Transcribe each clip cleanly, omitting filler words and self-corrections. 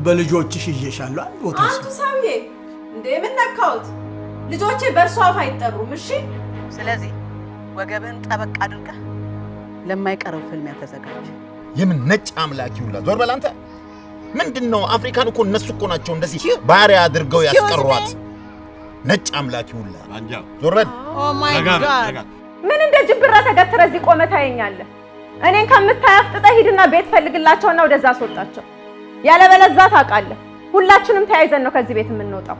በልጆችሽ ይዤሻለሁ ቦታሽ አንቱ ሰውዬ እንዴ ምን ነካውት ልጆቼ በእርሷ አፍ አይጠሩም እሺ ስለዚህ ወገብን ጠበቅ አድርገህ ለማይቀረው ፍልሚያ ተዘጋጅ የምን ነጭ አምላክ ይውላ ዞር በል አንተ ምንድነው አፍሪካን እኮ እነሱ እኮ ናቸው እንደዚህ ባሪያ አድርገው ያስቀሯት ነጭ አምላክ ይውላ ዞር በል ኦ ማይ ጋድ ምን እንደ ጅብራ ተገትረ እዚህ ቆመ ታየኛለህ እኔን ከምታያፍጥጠ ሂድና ቤት ፈልግላቸውና ወደዛ አስወጣቸው ያለበለዚያ ታውቃለህ ሁላችንም ተያይዘን ነው ከዚህ ቤት የምንወጣው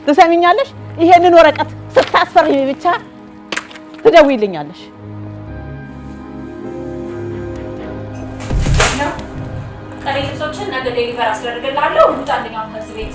ትሰሚኛለሽ ይሄንን ወረቀት ስታስፈርሚ ብቻ ትደውይልኛለሽ ቀሪቶችን ነገ ዴሊቨር አስደርግልሃለሁ ውጣልኛው ከዚህ ቤት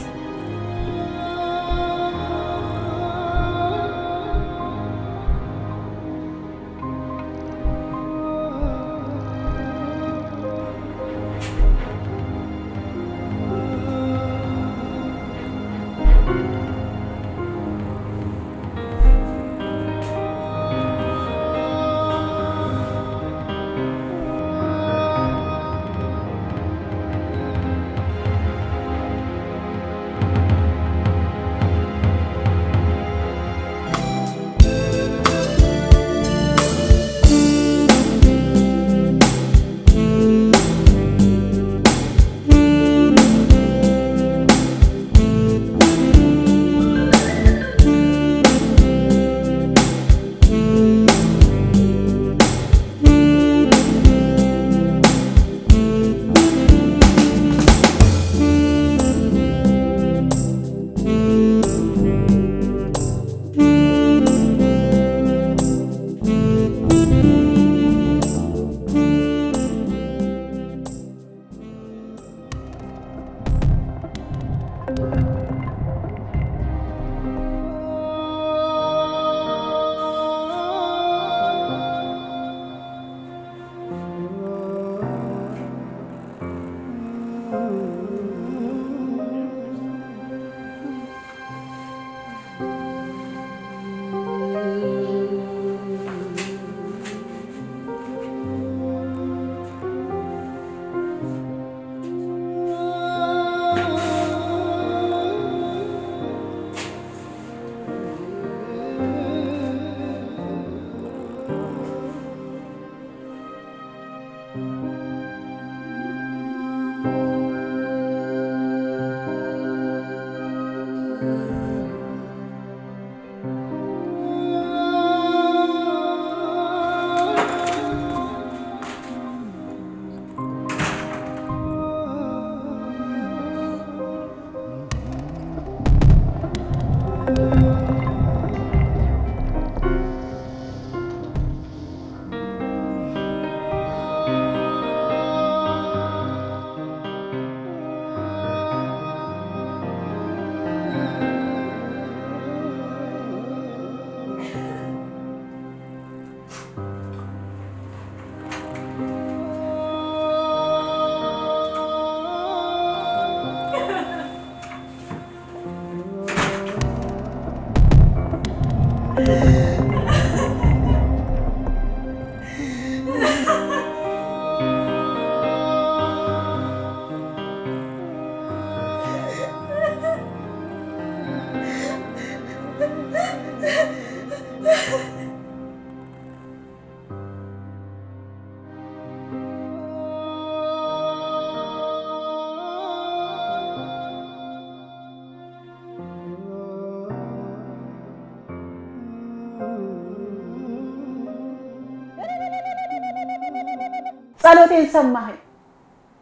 ጸሎቴን ሰማኸኝ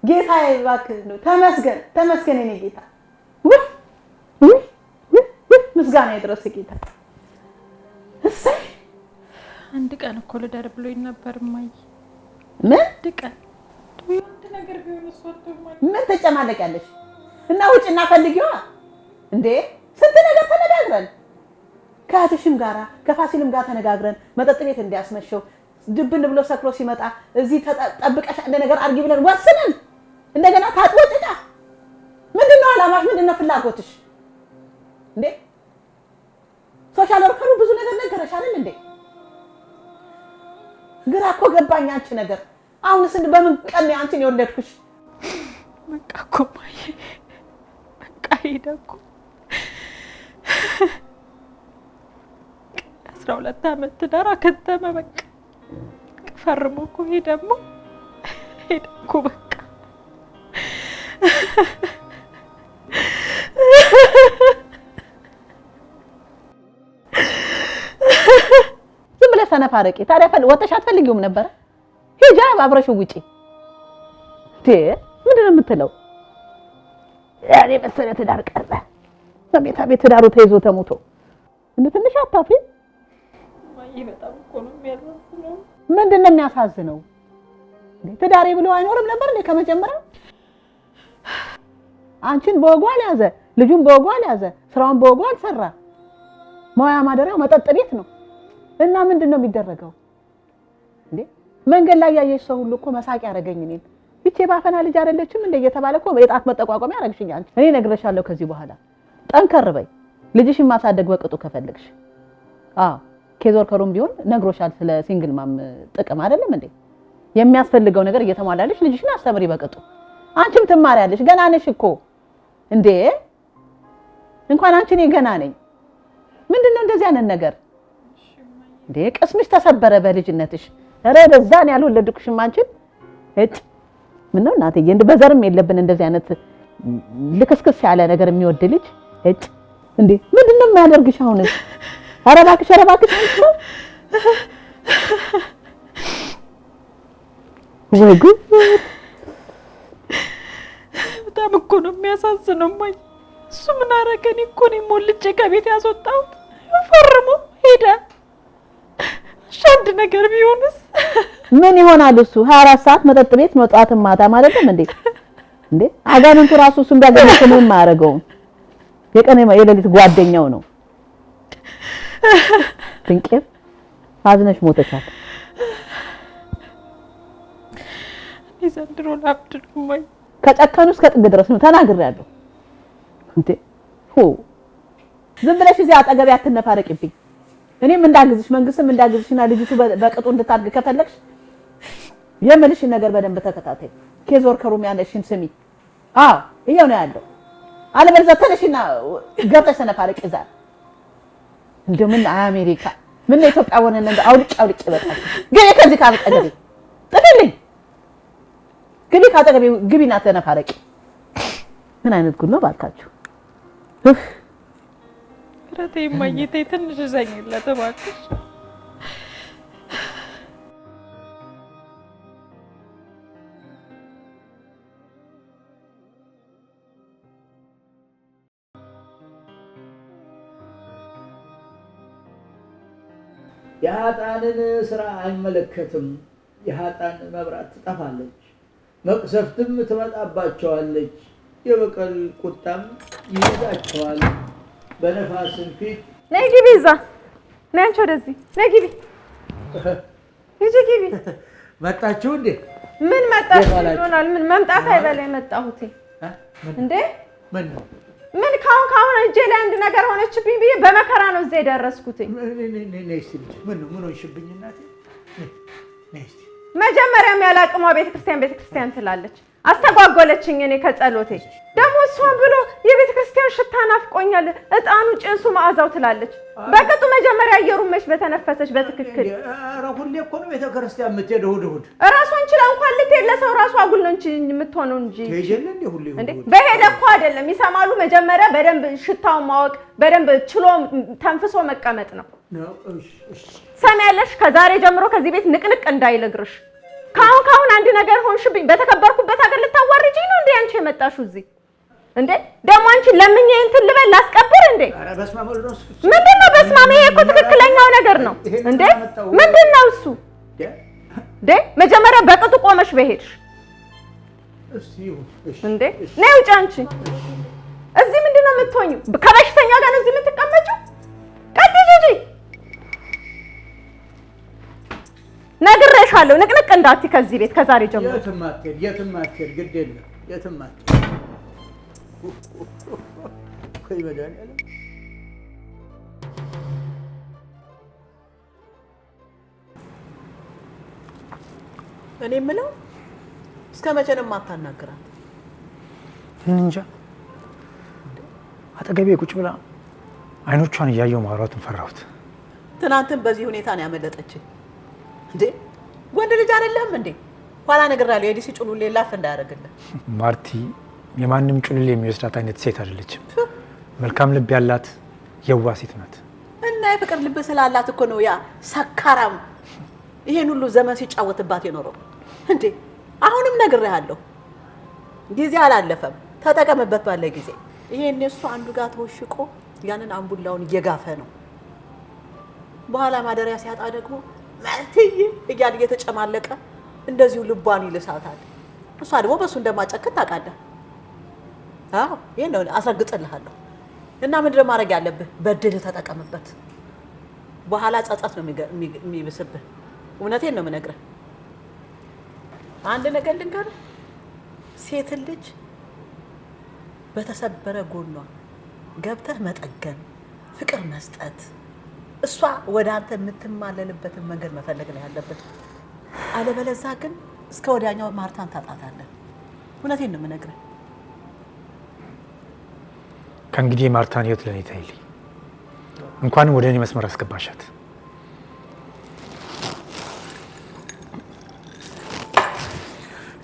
ጌታዬ እባክህ ነው ተመስገን የኔ ጌታ ምስጋና ይድረስ ጌታ እሰይ አንድ ቀን እኮ ልደር ብሎኝ ነበር ማይ ምን ቀን አንድ ነገር ቢሆን ወጥቷል ምን ተጨማለቂያለሽ እና ውጭና ፈልጊዋ እንዴ ስንት ነገር ተነጋግረን ከአትሽም ጋራ ከፋሲልም ጋር ተነጋግረን መጠጥ ቤት እንዲያስመሸው ድብን ብሎ ሰክሮ ሲመጣ እዚህ ተጠብቀሽ እንደ ነገር አርጊ ብለን ወስነን እንደገና ታጥወጭታ ምንድነው አላማሽ ምንድነው ፍላጎትሽ እንዴ ሶሻል ወርከሩ ብዙ ነገር ነገረሽ አይደል እንዴ ግራ እኮ ገባኝ አንቺ ነገር አሁንስ በምን ቀን አንቺን የወለድኩሽ በቃ እኮ ማየ ሄደኩ 12 ዓመት ትዳር አከተመ በቃ ፈርሞ እኮ ሄደኩ በቃ ዝም ብለሽ ተነፋረቂ ታዲያ ወጥተሽ አትፈልጊውም ነበር ሂጂ አብረሽው ውጪ ምንድነው የምትለው ያኔ መሰለ ትዳር ቀረ በቤታ ቤት ትዳሩ ተይዞ ተሞቶ እንደ ትንሽ አታፍሪ ማይ በጣም እኮ ነው የሚያሳዝነው ምንድነው የሚያሳዝነው ትዳሬ ብሎ አይኖርም ነበር እንዴ ከመጀመሪያው አንቺን በወጉ አልያዘ ልጁን በወጉ አልያዘ ስራውን በወጉ አልሰራ ማያ ማደሪያው መጠጥ ቤት ነው እና ምንድነው የሚደረገው እንዴ መንገድ ላይ ያየሽ ሰው ሁሉ እኮ መሳቅ ያረጋኝ እኔን እቺ ባፈና ልጅ አይደለችም እንደ እየተባለ እኮ የጣት መጠቋቋሚያ ያረግሽኝ አንቺ እኔ ነግረሻለሁ ከዚህ በኋላ ጠንከር በይ ልጅሽን ማሳደግ በቅጡ ከፈለግሽ ኬዞር ከሩም ቢሆን ነግሮሻል ስለ ሲንግል ማም ጥቅም አይደለም እንዴ የሚያስፈልገው ነገር እየተሟላለሽ ልጅሽን አስተምሪ በቅጡ አንቺም ትማሪያለሽ ገና ነሽ እኮ እንዴ እንኳን አንቺ ነኝ ገና ነኝ ምንድነው እንደዚህ አይነት ነገር እንዴ ቅስምሽ ተሰበረ በልጅነትሽ ኧረ በዛን ያልወለድኩሽም አንቺን ምነው እናቴ እንደ በዘርም የለብን እንደዚህ አይነት ልክስክስ ያለ ነገር የሚወድ ልጅ እንዴ ምንድነው የሚያደርግሽ አሁንስ ኧረ እባክሽ ወይ ጉድ በጣም እኮ ነው የሚያሳዝነው ማይ እሱ ምን አረገኝ እኮ ነው ሞልጬ ከቤት ያስወጣው ፈርሞ ሄደ ሻንድ ነገር ቢሆንስ ምን ይሆናል እሱ 24 ሰዓት መጠጥ ቤት መጣትም ማታ ማለትም እንዴ አጋንንቱ ራሱ እሱ እንዳገኘው ምንም ማረገው የቀን የሌሊት ጓደኛው ነው ትንቄም አዝነሽ ሞተሻል ይዘንድሮ ላብድሉ ማይ ከጨከኑ እስከ ጥግ ድረስ ነው ተናግሬያለሁ እንዴ ዝም ብለሽ እዚህ አጠገብ ያትነፋረቅብኝ እኔም እንዳግዝሽ መንግስትም እንዳግዝሽና ልጅቱ በቅጡ እንድታድግ ከፈለግሽ የምልሽን ነገር በደንብ ተከታታይ ኬዞር ከሩም ያለሽን ስሚ ይሄው ነው ያለው አለበለዚያ ተነሽና ገብተሽ ተነፋረቂ ዛሬ እንደው ምን አሜሪካ ምን ኢትዮጵያ ሆነን እንደ አውልጭ በቃሽ ግን ከዚህ ካጠገቤ ጥፈልኝ ካጠገቤ ግቢና ተነፋረቂ ምን አይነት ጉድ ነው ባካችሁ ረቴ ማይቴ ትንሽ ዘኝለት እባክሽ የሀጣንን ስራ አይመለከትም የሀጣን መብራት ትጠፋለች መቅሰፍትም ትመጣባቸዋለች የበቀል ቁጣም ይይዛቸዋል በነፋስም ፊት ነይ ግቢ እዛ ነይ አንቺ ወደዚህ ነይ ግቢ ግቢ መጣችሁ እንዴ ምን መጣሽ ይሆናል ምን መምጣት አይበላይ መጣሁት እንዴ ምን ካሁን እጄ ላይ አንድ ነገር ሆነችብኝ ብዬ በመከራ ነው እዚህ የደረስኩት ነይ እስቲ ምን ሆነሽብኝ እናቴ ነይ እስቲ መጀመሪያም ያላቅሟ ቤተክርስቲያን ትላለች አስተጓጎለችኝ እኔ ከጸሎቴ ደግሞ እሷን ብሎ የቤተክርስቲያን ሽታ ናፍቆኛል እጣኑ ጭንሱ መዓዛው ትላለች በቅጡ መጀመሪያ አየሩን መች በተነፈሰች በትክክል ኧረ ሁሌ እኮ ነው ቤተክርስቲያን የምትሄደው እሑድ እራሷን ችላ እንኳን ልትሄድ ለሰው ራሱ አጉል ነው እንጂ የምትሆነው እንጂ ትሄጃለሽ እንዴ ሁሌ እንዴ በሄደ እኮ አይደለም ይሰማሉ መጀመሪያ በደንብ ሽታውን ማወቅ በደንብ ችሎ ተንፍሶ መቀመጥ ነው ሰሚያለሽ ከዛሬ ጀምሮ ከዚህ ቤት ንቅንቅ እንዳይልግርሽ ካሁን አንድ ነገር ሆንሽብኝ በተከበርኩበት ሀገር ልታዋርጂኝ ነው እንዴ አንቺ የመጣሽው እዚህ እንዴ ደግሞ አንቺ ለምኜ እንትን ልበል ላስቀብር እንዴ ኧረ በስመ አብ ምንድነው በስመ አብ ይሄ እኮ ትክክለኛው ነገር ነው እንዴ ምንድነው እሱ እንዴ መጀመሪያ በቅጡ ቆመሽ በሄድሽ እንዴ ነይ ውጪ አንቺ እዚህ ምንድነው የምትሆኚው ከበሽተኛ ጋር ነው እዚህ የምትቀመጪው ቀጥይ ሂጂ ነግሬሻለሁ ንቅንቅ እንዳትይ ከዚህ ቤት ከዛሬ ጀምሮ የትም አትሄድ ግድ የለም የትም አትሄድ ቆይ መድኃኒዓለም እኔ የምለው እስከ መቼ ነው የማታናግራት እንጃ አጠገቤ ቁጭ ብላ አይኖቿን እያየው ማውራቱን ፈራሁት። ትናንትን በዚህ ሁኔታ ነው ያመለጠች እንዴ? ወንድ ልጅ አይደለም እንዴ? ኋላ እነግርሃለሁ የዲሲ ጩሉሌ ላፍ እንዳያደርግልህ። ማርቲ የማንም ጩሉሌ የሚወስዳት አይነት ሴት አይደለችም። መልካም ልብ ያላት የዋ ሴት ናት። እና የፍቅር ልብ ስላላት እኮ ነው ያ ሰካራም ይሄን ሁሉ ዘመን ሲጫወትባት የኖረው እንዴ። አሁንም ነግሬሃለሁ ጊዜ አላለፈም፣ ተጠቀምበት ባለ ጊዜ። ይሄን እሱ አንዱ ጋር ተወሽቆ ያንን አምቡላውን እየጋፈ ነው። በኋላ ማደሪያ ሲያጣ ደግሞ ማርትዬ እያለ እየተጨማለቀ እንደዚሁ ልቧን ይልሳታል። እሷ ደግሞ በሱ እንደማጨክን ታውቃለህ። አዎ ይሄን ነው አስረግጥልሃለሁ። እና ምንድን ነው ማድረግ ያለብህ? በድል ተጠቀምበት። በኋላ ጸጸት ነው የሚብስብህ። እውነቴን ነው የምነግርህ። አንድ ነገር ልንገርህ፣ ሴት ልጅ በተሰበረ ጎኗ ገብተህ መጠገን፣ ፍቅር መስጠት፣ እሷ ወደ አንተ የምትማለልበትን መንገድ መፈለግ ነው ያለበት። አለበለዚያ ግን እስከ ወዲያኛው ማርታን ታጣታለህ። እውነቴን ነው የምነግርህ። ከእንግዲህ ማርታን ህይወት ለኔ ታይልኝ። እንኳንም ወደ እኔ መስመር አስገባሻት።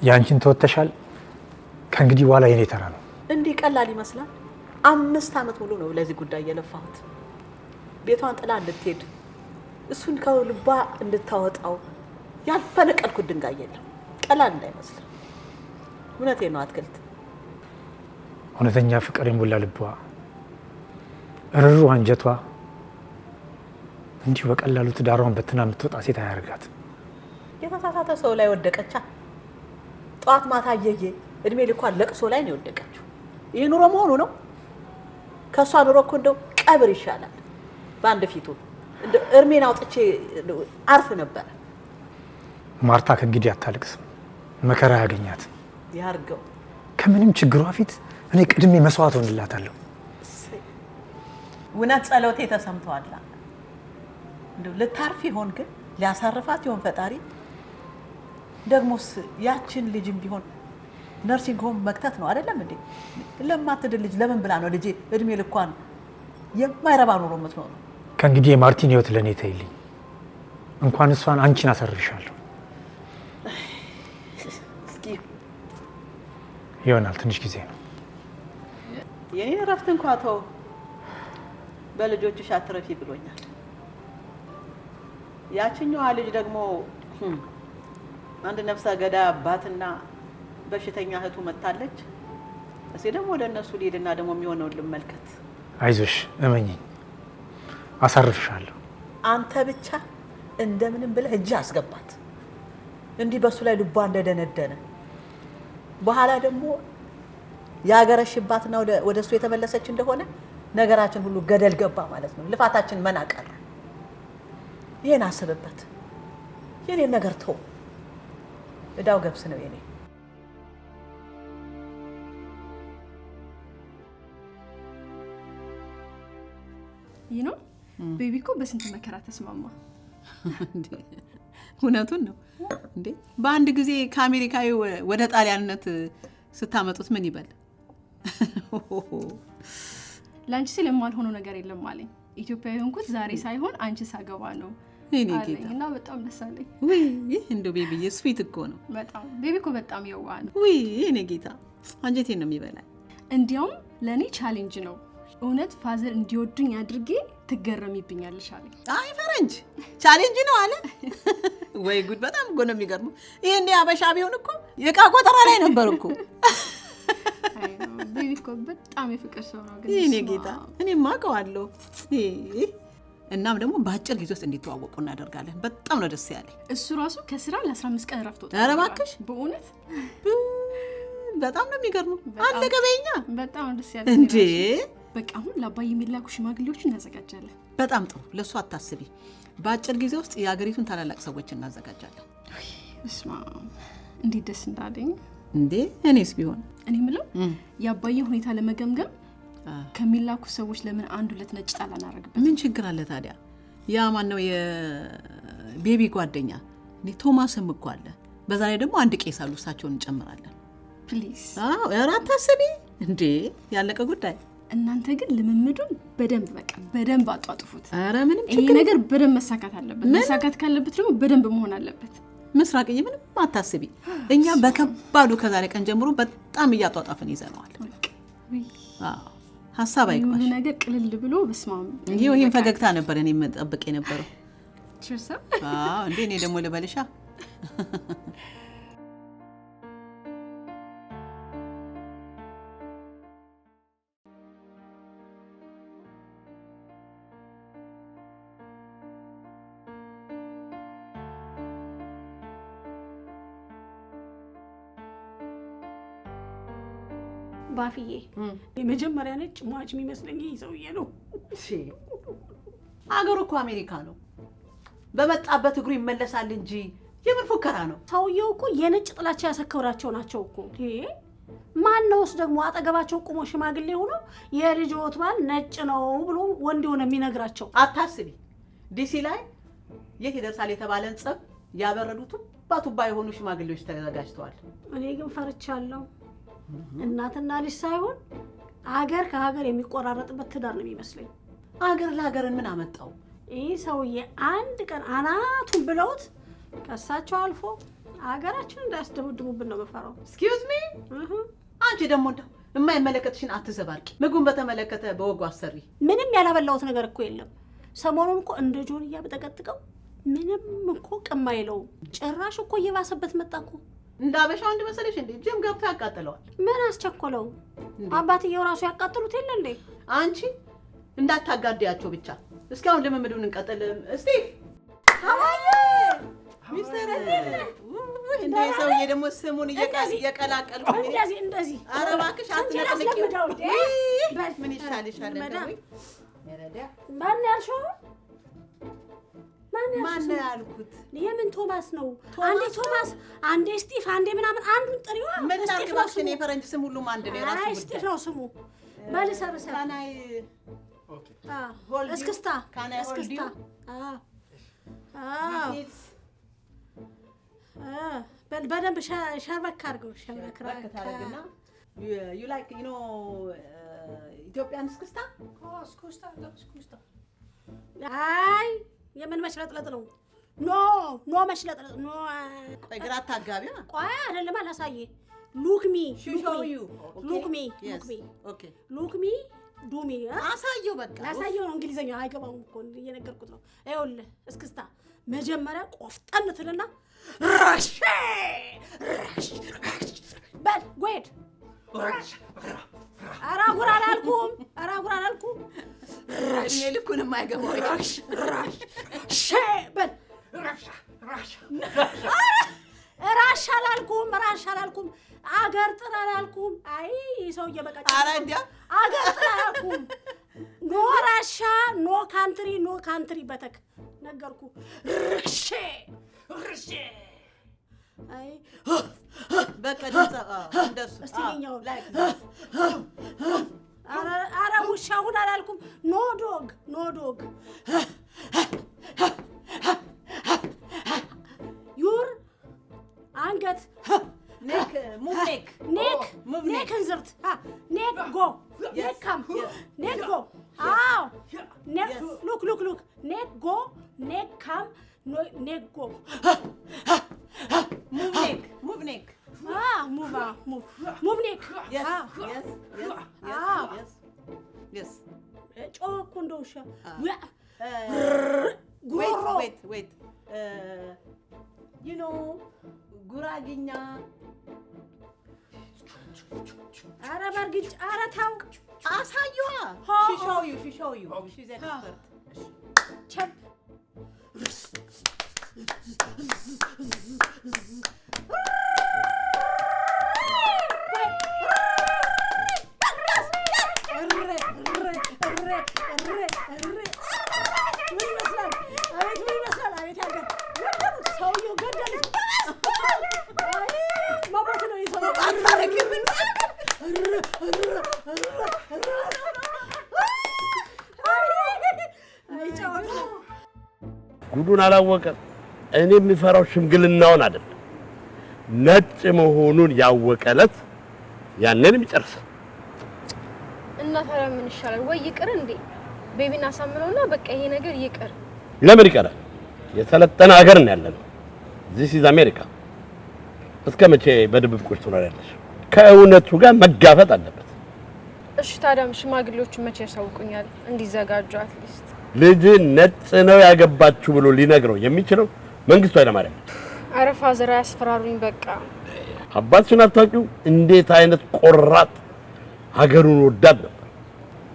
ያንቺን ተወተሻል። ከእንግዲህ በኋላ የኔ ተራ ነው። እንዲህ ቀላል ይመስላል? 5 ዓመት ሙሉ ነው ለዚህ ጉዳይ የለፋሁት። ቤቷን ጥላ እንድትሄድ እሱን ከልቧ እንድታወጣው ያልፈነቀልኩት ድንጋይ የለም። ቀላል እንዳይመስል። እውነቴን ነው አትክልት። እውነተኛ ፍቅር የሞላ ልቧ፣ እርሩ አንጀቷ እንዲሁ በቀላሉ ትዳሯን በትና የምትወጣ ሴት አያደርጋት። የተሳሳተ ሰው ላይ ወደቀቻ። ጠዋት ማታ እየየ እድሜ ልኳን ለቅሶ ላይ ነው የወደቀችው። ይህ ኑሮ መሆኑ ነው? ከእሷ ኑሮ እኮ እንደው ቀብር ይሻላል። በአንድ ፊቱ እርሜን አውጥቼ አርፍ ነበረ። ማርታ ከእንግዲህ አታልቅስም፣ መከራ ያገኛት ያርገው። ከምንም ችግሯ ፊት እኔ ቅድሜ መስዋዕት ሆንላታለሁ። እውነት ጸሎቴ ተሰምቷል። እንደው ልታርፍ ይሆን ግን ሊያሳርፋት ይሆን ፈጣሪ? ደግሞስ ያችን ልጅም ቢሆን ነርሲንግ ሆም መክተት ነው አይደለም እንዴ? ለማትድል ልጅ ለምን ብላ ነው ልጄ እድሜ ልኳን የማይረባ ኑሮ የምትኖረው? ከእንግዲህ የማርቲን ህይወት ለኔ ታይልኝ። እንኳን እሷን አንቺን አሰርፍሻለሁ። እስኪ ይሆናል፣ ትንሽ ጊዜ ነው። የኔን እረፍት እንኳን ተው፣ በልጆችሽ አትረፊ ብሎኛል። ያችኛዋ ልጅ ደግሞ አንድ ነፍሰ ገዳይ አባትና በሽተኛ እህቱ መታለች። እዚህ ደግሞ ወደ እነሱ ልሄድና ደግሞ የሚሆነውን ልመልከት። አይዞሽ፣ እመኚኝ፣ አሳርፍሻለሁ። አንተ ብቻ እንደምንም ብለህ እጅ አስገባት። እንዲህ በሱ ላይ ልቧ እንደደነደነ በኋላ ደግሞ ያገረሽባትና ወደ እሱ የተመለሰች እንደሆነ ነገራችን ሁሉ ገደል ገባ ማለት ነው። ልፋታችን መናቀር። ይሄን አስብበት። የኔን ነገር ተው። እዳው ገብስ ነው የኔ። ይህ ነው ቤቢ እኮ በስንት መከራ ተስማማ። እውነቱን ነው እንዴ? በአንድ ጊዜ ከአሜሪካዊ ወደ ጣሊያንነት ስታመጡት ምን ይበል? ላንቺ ሲል የማልሆነው ነገር የለም አለኝ። ኢትዮጵያዊ ሆንኩት ዛሬ ሳይሆን አንቺ ሳገባ ነው አለኝ እና በጣም ደስ አለኝ። ውይ እንደው ቤቢዬ ስዊት እኮ ነው በጣም። ቤቢ እኮ በጣም የዋህ ነው። ውይ እኔ ጌታ አንጀቴን ነው የሚበላኝ። እንዲያውም ለእኔ ቻሌንጅ ነው። እውነት ፋዘር እንዲወዱኝ አድርጌ ትገረሚብኛለሽ አለኝ። አይ ፈረንጅ ቻሌንጅ ነው አለ። ወይ ጉድ! በጣም እኮ ነው የሚገርመው። ይሄን አበሻ ቢሆን እኮ የዕቃ ቆጠራ ላይ ነበር እኮ። ቤቢ እኮ በጣም የፍቅር ሰው ነው። ግን እኔ ጌታ እኔማ አውቀዋለሁ። እናም ደግሞ በአጭር ጊዜ ውስጥ እንዲተዋወቁ እናደርጋለን። በጣም ነው ደስ ያለኝ። እሱ ራሱ ከስራ ለ15 ቀን ረፍት ወጣ። ኧረ እባክሽ በእውነት በጣም ነው የሚገርመው። አለቀ በይኛ። በጣም ደስ ያለኝ እንዴ! በቃ አሁን ለአባዬ የሚላኩ ሽማግሌዎችን እናዘጋጃለን። በጣም ጥሩ። ለእሱ አታስቢ። በአጭር ጊዜ ውስጥ የሀገሪቱን ታላላቅ ሰዎች እናዘጋጃለን። እስማ እንዴት ደስ እንዳለኝ እንዴ! እኔስ ቢሆን እኔ የምለው የአባዬን ሁኔታ ለመገምገም ከሚላኩ ሰዎች ለምን አንድ ሁለት ነጭ ጣል አናረግበት? ምን ችግር አለ ታዲያ? ያ ማን ነው የቤቢ ጓደኛ ቶማስም እኮ አለ። በዛ ላይ ደግሞ አንድ ቄስ አሉ፣ እሳቸውን እንጨምራለን። ፕሊዝ። አዎ ኧረ አታስቢ እንዴ! ያለቀ ጉዳይ። እናንተ ግን ልምምዱን በደንብ አጣጥፉት። አረ ምንም ይሄ ነገር በደንብ መሳካት አለበት። መሳካት ካለበት ደግሞ በደንብ መሆን አለበት። ምስራቅዬ ምንም አታስቢ። እኛ በከባዱ ከዛሬ ቀን ጀምሮ በጣም እያጧጧፈን ይዘናል። ሐሳብ አይቋሽ ሁሉ ነገር ቅልል ብሎ በስማም ይሄን ፈገግታ ነበር እኔ መጠበቅ የነበረው። ቸርሳ እንዴ እኔ ደግሞ ልበልሻ ባፍዬ የመጀመሪያ ነጭ ሟች የሚመስለኝ ሰውዬ ነው። አገሩ እኮ አሜሪካ ነው። በመጣበት እግሩ ይመለሳል እንጂ የምን ፉከራ ነው? ሰውዬው እኮ የነጭ ጥላቻ ያሰከራቸው ናቸው እኮ። ማን ነውስ ደግሞ አጠገባቸው ቆሞ ሽማግሌ ሆኖ የልጆት ባል ነጭ ነው ብሎ ወንድ ሆነ የሚነግራቸው? አታስቢ። ዲሲ ላይ የት ይደርሳል የተባለን ጸብ ያበረዱት ባቱባ የሆኑ ሽማግሌዎች ተዘጋጅተዋል። እኔ ግን ፈርቻለሁ። እናትና ልጅ ሳይሆን አገር ከሀገር የሚቆራረጥበት ትዳር ነው የሚመስለኝ። አገር ለሀገርን ምን አመጣው? ይህ ሰውዬ አንድ ቀን አናቱን ብለውት ከሳቸው አልፎ አገራችንን እንዳያስደብድቡብን ነው መፈራው። ኤክስኪውዝ ሚ አንቺ ደግሞ እንደው የማይመለከትሽን አትዘባርቂ። ምግቡን በተመለከተ በወጉ አሰሪ። ምንም ያላበላሁት ነገር እኮ የለም። ሰሞኑን እኮ እንደ ጆንያ በተቀጥቀው ምንም እኮ ቅማ የለውም። ጭራሽ እኮ እየባሰበት መጣ እኮ። እንዳበሻው እንደ መሰለሽ እንዴ ጅም ገብቶ ያቃጥለዋል። ምን አስቸኮለው? አባትየው ራሱ ያቃጥሉት የለ እንዴ? አንቺ እንዳታጋድያቸው ብቻ። እስኪ አሁን ልምምዱን እንቀጥል። ስቲቭ ሀዋይ ሚስተር እንዴ ሰውዬ ደግሞ ስሙን እየቀላቀልኩ እንደዚህ ኧረ እባክሽ አትነቅንቂው። ምን ይሻልሻል? ማን ያልሽው? ማን ያልኩት? የምን ቶማስ ነው? አንዴ ቶማስ አንዴ ስቲቭ አንዴ ምናምን አንዱን ጥሪዋ። ምን ታክላሽ? እኔ ፈረንጅ ስም ሁሉም አንድ ነው። ራሱ አይ ስቲቭ ነው ስሙ። ባልሰርሰ ካናይ ኦኬ እስክስታ እስክስታ በደንብ ሸርበክ አድርገው ሸርበክ ታደርግና you like you know ኢትዮጵያን እስክስታ እስክስታ አይ የምን መሽለጥለጥ ነው? ኖ መሽለጥለጥ ኖ። ቆይ ግራ አታጋቢዋ። ቆይ አይደለም አላሳየ ሉክሚ ሉክሚ ዱሚ አሳየው። በቃ አሳየው ነው። እንግሊዘኛው አይገባውም እኮ እየነገርኩት ነው። ይኸውልህ እስክስታ መጀመሪያ ቆፍጠን ትልና ራሽ በል ጎድ አራጉራ አላልኩም እኔ ልኩን የማይገባው ራሽ በል ራሽ አላልኩም አገር ጥራ አላልኩም። አይ ሰውዬ በቃ ኧረ እንዲያ አገር ጥራ አላልኩም። ኖ ራሻ ኖ ካንትሪ በተክ ነገርኩ። ርሼ አይ በቃ እንደሱ እስቲኛው አረ ውሻውን አላልኩም። ኖ ዶግ ዩር አንገት ኔክ እንዝርት ኔክ ጎ ኔክ ካም ኔክ ጎ አዎ ሉክ ኔክ ጎ ኔክ ካም ኔክ ጎ ሙቭ ኔክ ሙቭ ኔክ yes ጮኩ እንደውሻ wait you know ጉራጌኛ ኧረ በርግጭ ኧረ ተው አሳየዋ። she show you she's an expert ቸብ ጉዱን አላወቀም። እኔ የሚፈራው ሽምግልናውን አይደለም፣ ነጭ መሆኑን ያወቀለት ያንንም ይጨርሳል። እና ታዲያ ምን ይሻላል? ወይ ይቅር እንዴ ቤቢና ሳምነውና በቃ ይሄ ነገር ይቅር። ለምን ይቀራል? የሰለጠነ ሀገር ነው ያለነው። This is America። እስከ መቼ በድብብቆች ትኖሪያለሽ? ከእውነቱ ጋር መጋፈጥ አለበት። እሺ ታዲያ ሽማግሌዎቹ መቼ ያሳውቁኛል እንዲዘጋጁ? አትሊስት ልጅ ነጭ ነው ያገባችሁ ብሎ ሊነግረው የሚችለው መንግስቱ ኃይለማርያም። ኧረ ፋዘር አያስፈራሩኝ በቃ። አባትሽን አታውቂው? እንዴት አይነት ቆራጥ ሀገሩን ወዳድ ነበር።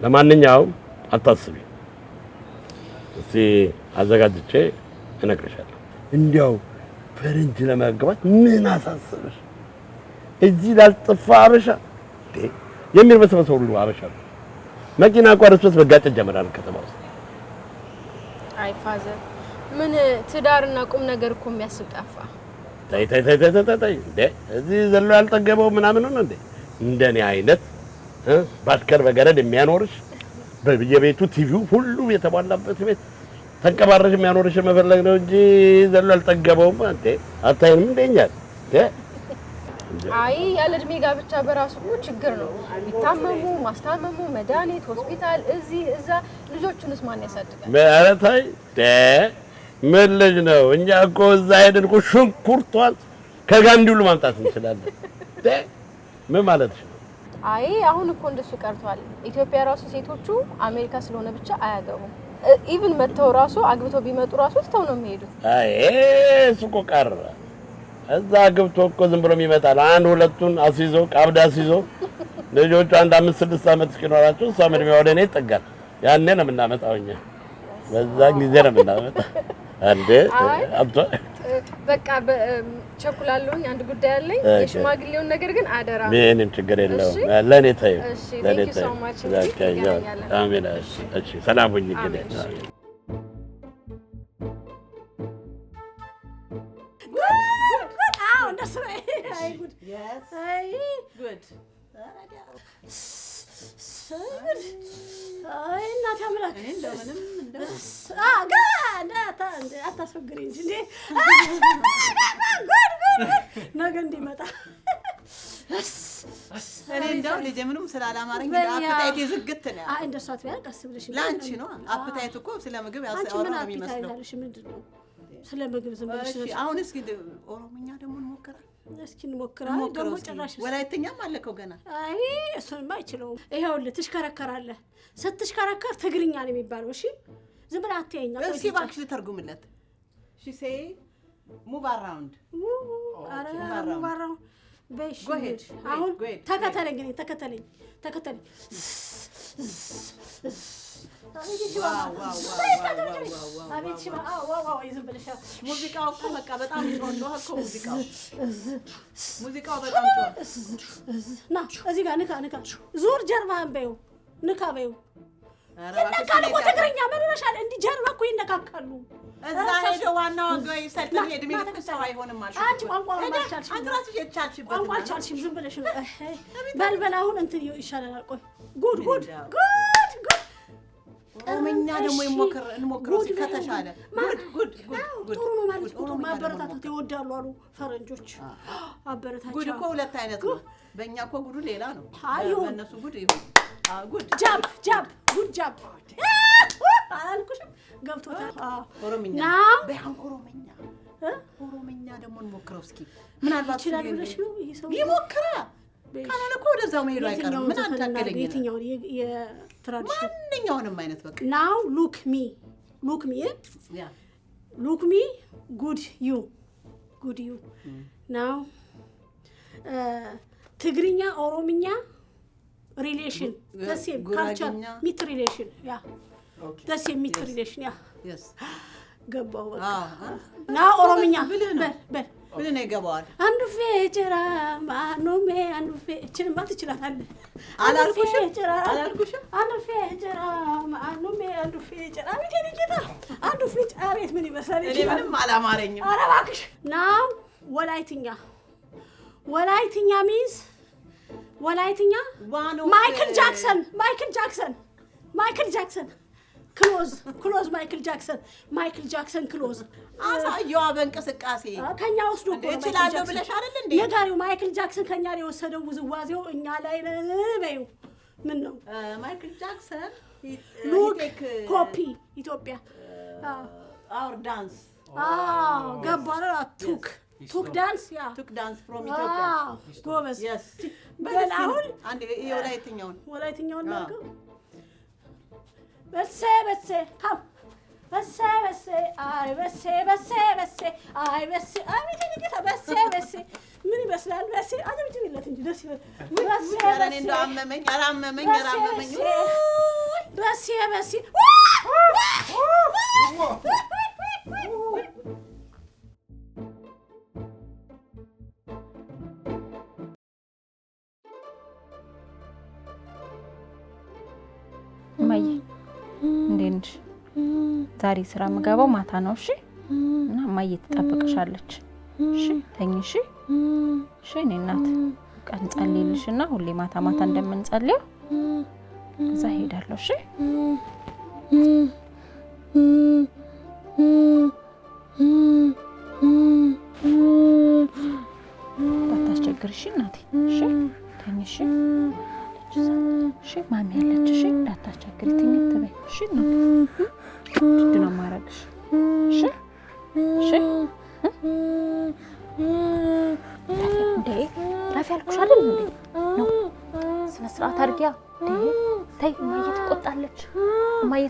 ለማንኛውም አታስቢ፣ እስቲ አዘጋጅቼ እነግርሻለሁ። እንዲያው ፈረንጅ ለማግባት ምን አሳሰበሽ? እዚህ ላልጠፋ አበሻ የሚርበሰበሰው ሁሉ አበሻ ነው። መኪና አቋርጦት መጋጨት ጀመራል ከተማ ውስጥ። አይ ፋዘር ምን ትዳርና ቁም ነገር እኮ የሚያስብ ጠፋ። ታይ እንዴ እዚህ ዘሎ ያልጠገበው ምናምን ነው እንዴ? እንደኔ አይነት ባትከር በገረድ የሚያኖርሽ በየቤቱ ቲቪው ሁሉ የተሟላበት ቤት ተንቀባረሽ የሚያኖርሽ መፈለግ ነው እንጂ ዘሎ ያልጠገበውም አንተ አታይንም እንደኛል አይ ያለ እድሜ ጋብቻ በራሱ ችግር ነው። ቢታመሙ ማስታመሙ፣ መድኃኒት፣ ሆስፒታል፣ እዚህ እዛ ልጆቹንስ ማን ያሳድጋል? ማለታይ ምን ልጅ ነው? እኛ እኮ እዛ ሄደን እኮ ሽንኩርቷን ከጋንዲ ሁሉ ማምጣት እንችላለን። ምን ማለትሽ ነው? አይ አሁን እኮ እንደሱ ቀርቷል። ኢትዮጵያ ራሱ ሴቶቹ አሜሪካ ስለሆነ ብቻ አያገቡም። ኢቭን መተው ራሱ አግብተው ቢመጡ ራሱ ተው ነው የሚሄዱት። አይ እሱ እኮ ቀረ። እዛ ገብቶ እኮ ዝም ብሎ ይመጣል። አንድ ሁለቱን አስይዞ ቀብዳ አስይዞ ልጆቹ አንድ 5-6 አመት እስኪኖራቸው እሷ እድሜዋ ወደ እኔ ይጠጋል። ያኔ ነው የምናመጣው እኛ። በዛ ጊዜ ነው የምናመጣው። አንዴ አጥቶ በቃ ቸኩላለሁኝ። አንድ ጉዳይ አለኝ። የሽማግሌውን ነገር ግን አደራ። ምንም ችግር የለውም። ለኔ ተይው። ለኔ ተይው። አሜን። እሺ ሰላም ሁኚ እንግዲህ። አይ እናት አምላክ እንደምንም አታስወግሪ እንጂ እንዴ ነገ እንዲመጣ እኔ እንደው ልጄ ምንም ስላላማረኝ አፕታይት ዝግት ነው። አይ እንደሷ አትበያ፣ ቀስ ብለሽ ላንቺ ነው አፕታይት እኮ ስለ ምግብ ያሳወራ ነው የሚመስለው። ምንድነው ስለ ምግብ ዝም ብለሽ? እሺ አሁን እስኪ ኦሮምኛ ደግሞ እንሞክራለን። እስኪ እንሞክራለን። ደግሞ ጭራሽ ወላይተኛም አለከው ገና። አይ እሱንማ አይችለውም። ይሄውልህ ትሽከረከራለህ። ስትሽከረከር ትግርኛ ነው የሚባለው። እሺ ዝም ብለህ አትየኛ። እስኪ እባክሽ ልተርጉምለት። ሺ ሴይ ሙቭ አራውንድ። አረ ሙቭ አራውንድ በሽ አሁን ተከተለኝ፣ ተከተለኝ። ሙዚቃው እኮ በቃ በጣም ነው እኮ ሙዚቃው በጣም ና እዚህ ጋር ንካ ዙር ጀርባህን በይው ንካ በይው። ይነካል እኮ ትግርኛ ምን ሆነሻል? እንዲህ ጀርባ እኮ ይነካካሉ። እዛ ሄደው ዋናው አንገይ ሰልተን እድሜ ልክ ሰው አይሆንም ማለት አንቺ ቋንቋ ማልቻልሽ አንቺ የቻልሽበት ቋንቋ አልቻልሽም። ዝም ብለሽ ነው በልበል። አሁን እንትን ይሻላል። ቆይ ጉድ ኦሮምኛ ደግሞ እንሞክረው ከተሻለ ጉድ ጥሩ ነው ማለት ነው። ማበረታታት ይወዳሉ አሉ ፈረንጆች። አበረታቻ ጉድ እኮ ሁለት አይነት ነው። በእኛ እኮ ጉዱ ሌላ ነው። በእነሱ ጉድ ይሁን ጉድ ጃብ አልኩሽም። ገብቶታል። ኦሮምኛ በያን ኦሮምኛ ደግሞ እንሞክረው እስኪ። ምናልባት ይችላል ብለሽ ነው ይሄ ሰው ይሞክራ ካላለ እኮ ወደዛው መሄዱ አይቀርም። ምን አንታገለኝ የትኛው የትራዲሽን ማንኛውንም አይነት በቃ ናው ሉክ ሚ ጉድ ዩ ናው ትግርኛ ኦሮምኛ ሪሌሽን ደሴም ካልቸር ሚት ሪሌሽን ያ ደሴም ሚት ሪሌሽን ያ ገባው በቃ ና ኦሮምኛ በል ምን ነው ይገባዋል? አንዱ ፌጭራ ማኖሜ አንዱ ፌጭራ ማለት ይችላል። አላልኩሽም አንዱ ፌጭራ ማኖሜ አንዱ ፌጭራ አቤት የኔ ጌታ አንዱ ፌጭራ አቤት ምን ይመስላል? እኔ ምንም አላማረኝም። ኧረ እባክሽ ናው ወላይትኛ ሚንስ ወላይትኛ ማይክል ጃክሰን ክሎዝ ማይክል ጃክሰን ክሎዝ አሳየዋ በእንቅስቃሴ ከኛ ወስዶ እኮ እችላለሁ ብለሽ አይደል እንዴ? የጋሪው ማይክል ጃክሰን ከኛ ላይ የወሰደው ውዝዋዜው እኛ ላይ ነው በይው። ምን ነው ማይክል ጃክሰን ሉክ ኮፒ ኢትዮጵያ our dance ገባረ ቱክ ዳንስ ያ ቱክ ዳንስ from ኢትዮጵያ ጎበዝ yes በል አሁን አንዴ ወላይትኛውን ነው በሴ ካም በሴ አይ በሴ አይ በሴ በሴ ምን ይመስላል? በሴ አጀብጅብለት እንጂ ደስ ይላል። በሴ ያረኔ እንደው አመመኝ በሴ ማይ እንዴት ነሽ? ዛሬ ስራ የምገባው ማታ ነው። እሺ እና ማይ ትጠብቅሻለች። እሺ ተኝ። እሺ እኔ እናት ቀን ጸልይልሽና ሁሌ ማታ እንደምንጸልየው እዛ ሄዳለሁ። እሺ እንዳታስቸግርሽ እናቴ። እሺ ተኝ። እሺ ማሚ ያለች። እሺ እንዳታስቸግሪ ትኝት በይ። እሺ እናቴ ድና ማረግሽ። እሺ እንዴ ራፊ ያልኩሽ አይደል እንዴ? ነው ስነ ስርዓት አድርጊያ። ተይ እማዬ ትቆጣለች። ማይ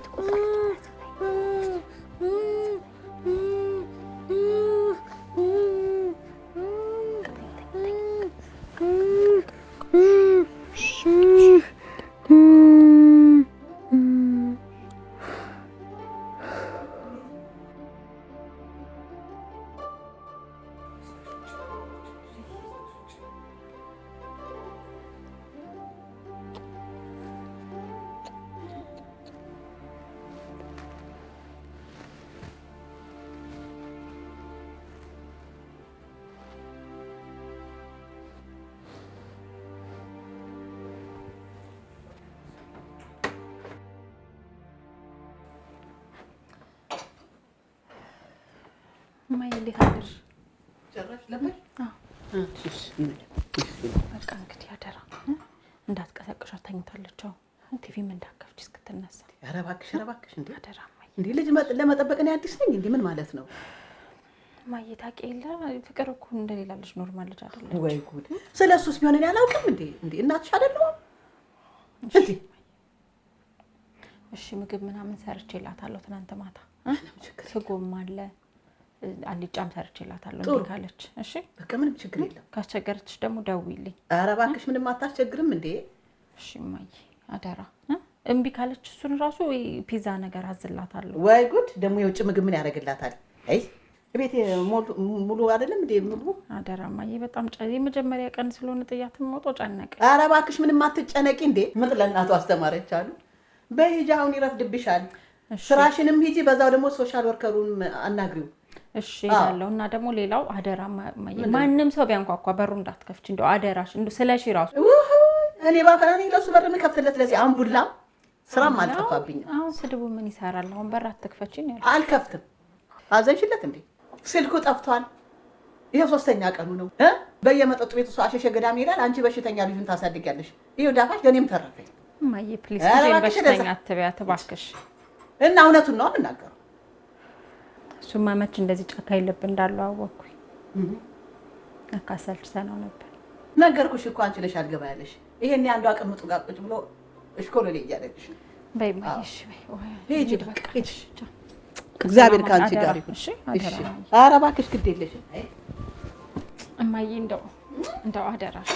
እንዴት አደርሽ? ጨረሽ ነበር? እሺ በቃ እንግዲህ አደራ እንዳትቀሰቅሻት ተኝታለች። ቲቪም እንዳትከፍቺ እስክትነሳ። ኧረ እባክሽ እንዴ አደራ ማይ። እንዴ ልጅ ለመጠበቅ እኔ አዲስ ነኝ እንዴ? ምን ማለት ነው? ማይ ታውቂ የለ ፍቅር እኮ እንደሌላ ልጅ ኖርማል ልጅ አይደለም። ወይ ጉድ! ስለሱስ ቢሆን እኔ አላውቅም እንዴ? እናትሽ አይደለም እንዴ? እሺ ምግብ ምናምን ሰርቼላታለሁ ትናንት ማታ። ስጎም አለ አልጫም ሰርቼላታለሁ እንዴ ካለች። እሺ በቃ ምንም ችግር የለም። ካስቸገረችሽ ደግሞ ደውይልኝ። ኧረ እባክሽ ምንም አታስቸግርም እንዴ? እሺ ማይ አደራ። እምቢ ካለች እሱን ራሱ ፒዛ ነገር አዝላታለሁ። ወይ ጉድ! ደግሞ የውጭ ምግብ ምን ያደርግላታል? አይ ቤቴ ሙሉ አይደለም እንዴ ምግቡ? አደራ ማይ በጣም የመጀመሪያ ቀን ስለሆነ ጥያት የምወጣው ጨነቀ። ኧረ እባክሽ ምንም አትጨነቂ እንዴ። ምጥ ለእናቱ አስተማረች አሉ። በሂጂ አሁን ይረፍድብሻል። ስራሽንም ሂጂ፣ በዛው ደግሞ ሶሻል ወርከሩን አናግሪው። እሺ ያለው እና ደግሞ ሌላው አደራ ማንም ሰው ቢያንኳኳ በሩ እንዳትከፍቺ እንደው አደራሽ። እንደው ስለሺ ራሱ እኔ ባፈራኒ ለሱ በር ምከፍትለት ለዚህ አንቡላ ስራም አልጠፋብኝ። አሁን ስድቡ ምን ይሰራል? አሁን በር አትክፈቺ ነው ያለው። አልከፍትም። አዘንሽለት እንዴ? ስልኩ ጠፍቷል። ይሄ 3ኛ ቀኑ ነው። በየመጠጡ ቤቱ ሰው አሸሸ ገዳም ይላል። አንቺ በሽተኛ ልጅን ታሳድጊያለሽ። ይሄው ዳፋሽ ለኔም ተረፈኝ። ማዬ ፕሊዝ ልጄን በሽተኛ አትበያት እባክሽ። እና እውነቱን ነው የምናገረው። እሱማ መች እንደዚህ ጨካኝ ልብ እንዳለው አወኩኝ። አካሰልሽ ሰናው ነበር። ነገርኩሽ እኮ አንቺ ለሽ አልገባ ያለሽ። ይሄን አንዱ አቀምጡ ጋር ቁጭ ብሎ እሽኮሎ ላይ እያለሽ በይ ማይሽ በይ ሂጂ በቃ ሂጂ። እግዚአብሔር ካንቺ ጋር ይሁን። እሺ ኧረ እባክሽ ግድ የለሽም። እማዬ እንደው አደራሽ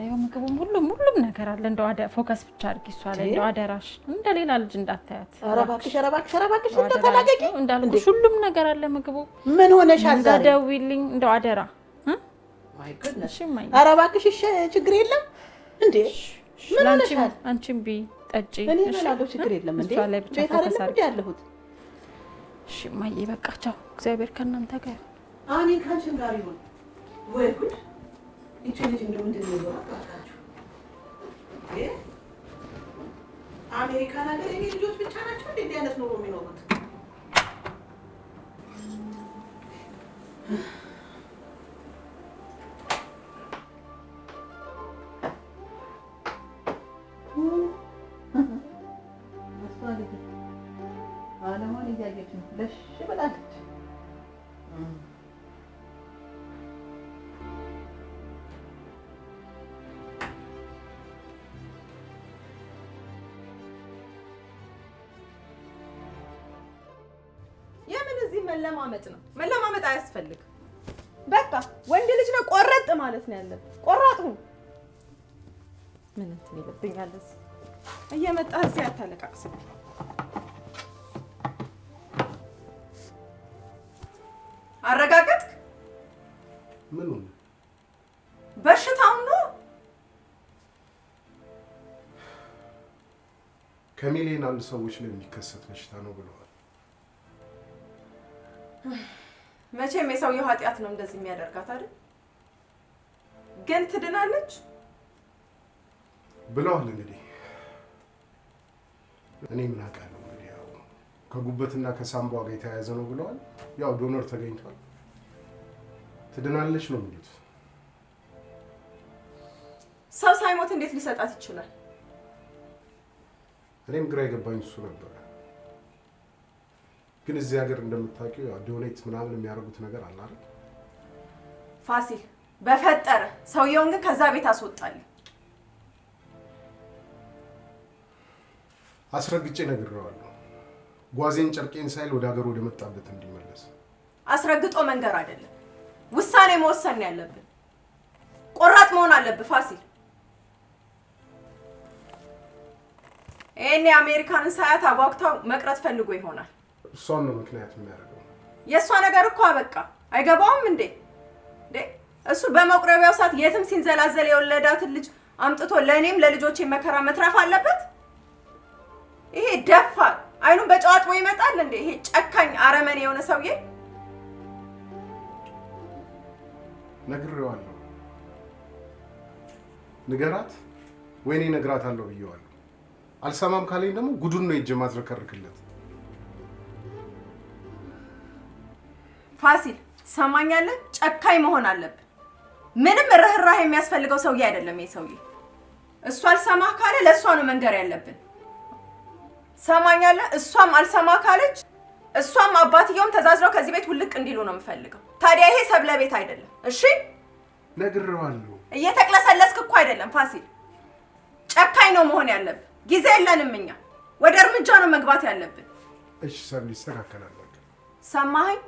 ያው ምግቡም ሁሉም ነገር አለ። እንደው ፎከስ ብቻ አድርጊ እሷ ላይ። እንደው አደራሽ እንደሌላ ልጅ እንዳታያት። ኧረ እባክሽ እንደው ተላቀቂ። እንዳልኩሽ ሁሉም ነገር አለ ምግቡ። ምን ሆነሻል ዛሬ? ደውይልኝ እንደው አደራ። ማይ ጉድነስ። እሺ ማይ ኧረ እባክሽ ችግር የለም እንዴ። ምን ሆነሻል? አንቺም ቢ ጠጪ። እኔ እላለሁ ችግር የለም እንዴ። ቤት አይደለም ያለሁት። እሺ ማይ በቃ ቻው። እግዚአብሔር ከእናንተ ጋር። አሜን ካንቺም ጋር ይሁን። ወይ ጉድ! ይቺ ልጅ እንደው ምንድን ነው ያደረጋችሁ? አሜሪካን ሀገር የኔ ልጆች ብቻ ናቸው እንዴ እንዲህ አይነት ኑሮ የሚኖሩት? መለማመጥ ነው። መለማመጥ አያስፈልግ። በቃ ወንድ ልጅ ነው ቆረጥ ማለት ነው ያለብህ። ቆራጡ ምን እንትን ይልብኛል። እየመጣህ እዚህ አታለቃቅስ። አረጋገጥክ? ምን ነው? በሽታው ነው። ከሚሊዮን አንድ ሰዎች ላይ የሚከሰት በሽታ ነው ብለዋል። መቼም የሰውየው ኃጢአት ነው እንደዚህ የሚያደርጋት አይደል? ግን ትድናለች ብለዋል። እንግዲህ እኔ ምን አውቃለሁ። እንግዲህ ያው ከጉበትና ከሳምቧ ጋር የተያያዘ ነው ብለዋል። ያው ዶነር ተገኝቷል። ትድናለች ነው የሚሉት። ሰው ሳይሞት እንዴት ሊሰጣት ይችላል? እኔም ግራ የገባኝ እሱ ነበር። ግን እዚህ ሀገር እንደምታውቂው ያው ዶኔት ምናምን የሚያደርጉት ነገር አለ አይደል? ፋሲል በፈጠረ ሰውየውን ግን ከዛ ቤት አስወጣልኝ። አስረግጬ ነግሬዋለሁ። ጓዜን ጨርቄን ሳይል ወደ ሀገር ወደ መጣበት እንዲመለስ። አስረግጦ መንገር አይደለም፣ ውሳኔ መወሰን ያለብን። ቆራጥ መሆን አለብህ ፋሲል። ይሄኔ አሜሪካንን ሳያት አጓግታው መቅረት ፈልጎ ይሆናል። እሷን ነው ምክንያት የሚያደርገው። የእሷ ነገር እኮ አበቃ። አይገባውም እንዴ? እሱ በመቁረቢያው ሰዓት የትም ሲንዘላዘል የወለዳትን ልጅ አምጥቶ ለእኔም ለልጆቼ መከራ መትረፍ አለበት? ይሄ ደፋር አይኑን በጨዋጥቦ ይመጣል እንዴ? ይሄ ጨካኝ አረመኔ የሆነ ሰውዬ። ነግሬዋለሁ። ንገራት ወይኔ እነግራታለሁ ብዬዋለሁ። አልሰማም ካለኝ ደግሞ ጉዱን ነው እጄ ማዝረከርክለት። ፋሲል ትሰማኛለህ? ጨካኝ መሆን አለብን። ምንም ርህራሄ የሚያስፈልገው ሰውዬ አይደለም ይሄ ሰውዬ። እሷ አልሰማህ ካለ ለእሷ ነው መንገር ያለብን። ሰማኛለህ? እሷም አልሰማ ካለች እሷም አባትየውም ተዛዝረው ከዚህ ቤት ውልቅ እንዲሉ ነው የምፈልገው። ታዲያ ይሄ ሰብለ ቤት አይደለም። እሺ ነግሬዋለሁ። እየተቅለሰለስክ እኮ አይደለም ፋሲል። ጨካኝ ነው መሆን ያለብን። ጊዜ የለንም እኛ። ወደ እርምጃ ነው መግባት ያለብን። እሺ ሰብለ ይስተካከላል። ሰማኸኝ?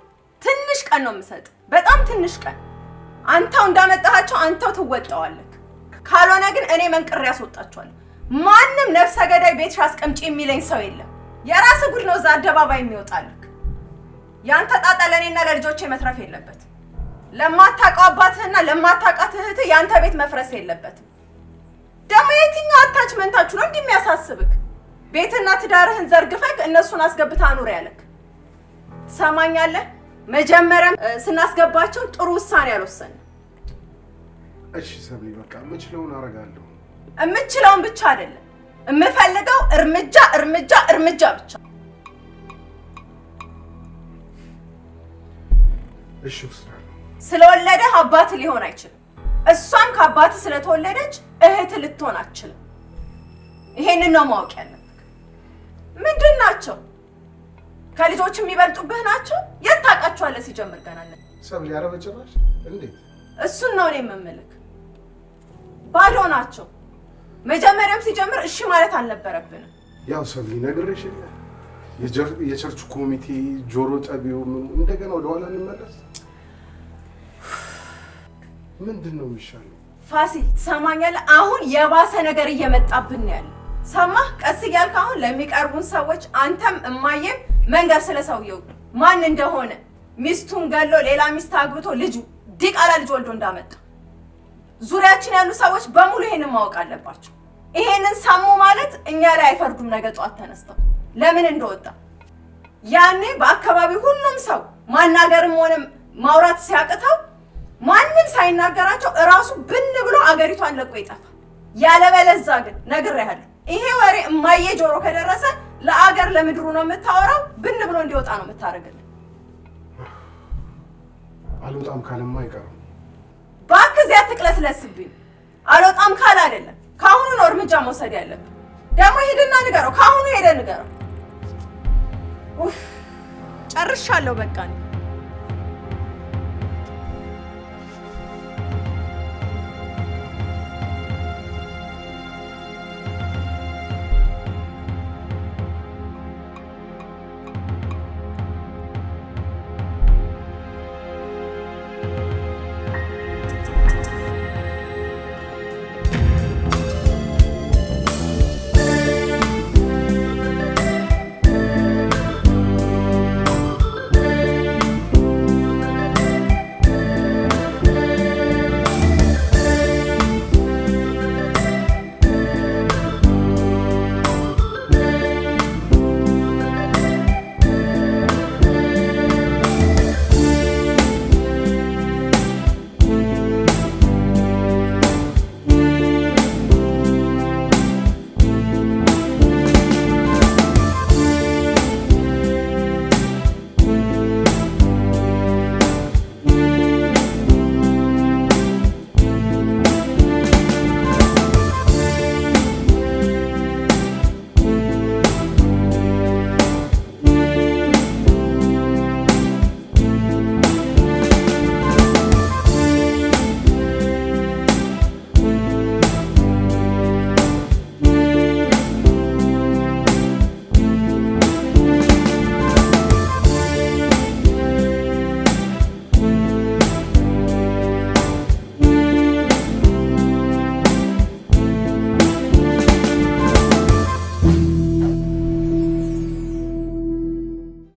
ትንሽ ቀን ነው የምሰጥ፣ በጣም ትንሽ ቀን። አንተው እንዳመጣሃቸው አንተው ትወጣዋለህ። ካልሆነ ግን እኔ መንቅሬ ያስወጣቸዋለሁ። ማንም ነፍሰ ገዳይ ቤትሽ አስቀምጪ የሚለኝ ሰው የለም። የራስ ጉድ ነው እዛ አደባባይ የሚወጣልህ። ያንተ ጣጣ ለእኔና ለልጆቼ መትረፍ የለበት። ለማታውቀው አባትህና ለማታውቃት እህትህ ያንተ ቤት መፍረስ የለበትም። ደግሞ የትኛው አታችመንታችሁ ነው እንዲህ የሚያሳስብክ? ቤትና ትዳርህን ዘርግፈክ እነሱን አስገብታ ኑር ያለክ። ትሰማኛለህ? መጀመሪያም ስናስገባቸው ጥሩ ውሳኔ አልወሰንም። እሺ ሰብሊ በቃ የምችለውን አደርጋለሁ። የምችለውን ብቻ አይደለም የምፈልገው እርምጃ እርምጃ እርምጃ ብቻ። እሺ ወስዳለሁ። ስለወለደህ አባት ሊሆን አይችልም። እሷም ከአባት ስለተወለደች እህት ልትሆን አትችልም። ይሄንን ነው ማወቅ ያለብህ። ምንድን ናቸው? ከልጆች የሚበልጡብህ ናቸው? የት ታውቃቸዋለህ? ሲጀምር ገና ሰብሊ ኧረ በጭራሽ። እንዴት? እሱን ነው እኔ የምምልክ። ባዶ ናቸው። መጀመሪያም ሲጀምር እሺ ማለት አልነበረብንም። ያው ሰብሊ ነግሬሽ የለ የቸርች ኮሚቴ ጆሮ ጠቢው እንደገና ወደ ኋላ እንመለስ። ምንድን ነው የሚሻለው? ፋሲል ትሰማኛለህ? አሁን የባሰ ነገር እየመጣብን ያለ ሰማህ? ቀስ እያልክ አሁን ለሚቀርቡን ሰዎች አንተም እማዬም መንገር ስለ ሰውየው ማን እንደሆነ፣ ሚስቱን ገሎ ሌላ ሚስት አግብቶ ልጁ ዲቃላ ልጅ ወልዶ እንዳመጣ ዙሪያችን ያሉ ሰዎች በሙሉ ይሄንን ማወቅ አለባቸው። ይሄንን ሰሙ ማለት እኛ ላይ አይፈርዱም። ነገ ጧት ተነስተው ለምን እንደወጣ ያኔ በአካባቢ ሁሉም ሰው ማናገርም ሆነ ማውራት ሲያቅተው ማንም ሳይናገራቸው እራሱ ብን ብሎ አገሪቷን ለቆ ይጠፋል። ያለበለዛ ግን ነግሬሃለሁ፣ ይሄ ወሬ እማዬ ጆሮ ከደረሰ ለአገር ለምድሩ ነው የምታወራው። ብን ብሎ እንዲወጣ ነው የምታደርግልን። አልወጣም ካለማ አይቀርም። እባክህ እዚያ አትቅለስለስብኝ። አልወጣም ካለ አይደለም ከአሁኑ ነው እርምጃ መውሰድ ያለብን። ደግሞ ሄድና ንገረው፣ ከአሁኑ ሄደ ንገረው። ጨርሻለሁ በቃ።